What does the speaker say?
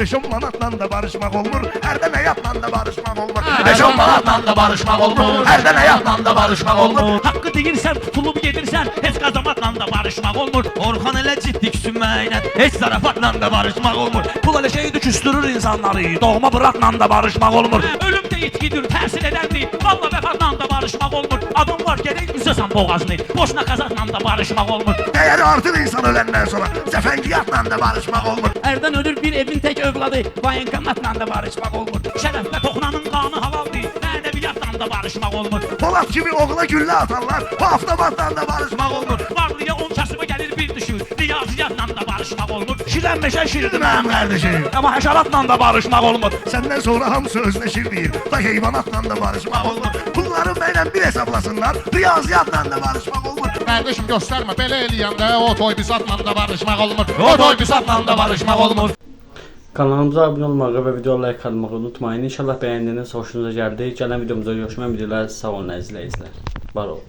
5-10 manatla da barışmak olmur. Hərdən həyatla da barışmak olmur. 5-10 manatla da barışmak olmur. Hərdən həyatla da barışmak olmur. Hakkı deyirsən, tutulub gedirsən, heç qazamatla da barışmaq olmur. Orxan elə ciddi küsünməklə, heç zarafatla da barışmaq olmur. Pul elə şeydir küstürür insanları, doğma bırakla da barışmaq olmur. Ölüm də itkidir, təhsil edəndir, valla vəfatla da barışmaq olmur. Adam var, gerək üzəsən boğazını, boşuna qazaqla da barışmaq olmur. Dəyəri artır insan öləndən sonra cəfəngiyatla da barışmak olmur. Ərdən ölür bir evin tək övladı, vayenkamatla da barışmaq olmur. Şərəflə toxunanın qanı halaldır, mənəviyyatla da barışmaq olmur. Polat gibi oğula güllə atarlar, bu avtomatla da barışmak olmur. Varlıya 10 kasıma gəlir bir düşür, riyaziyyatla da barışmaq olmur. Şirənməşə şirdir Mənim qardaşım. amma həşəratla da barışmaq olmur. Səndən sonra hamısı özləşir deyir. Da heyvanatla da barışmak olmur. Bunları mənlə bir hesablasınlar, riyaziyatla da barışmak olmur. Kardeşim gösterme belə eləyəndə o toy bizatla da barışmaq olmur. O toy bizatla da barışmaq olmur. Kanalımıza abone olmağı ve video like atmayı unutmayın. İnşallah beğendiğiniz hoşunuza geldi. Gelen videomuza görüşmek dileğiyle. Sağ olun izleyiciler. Var olun.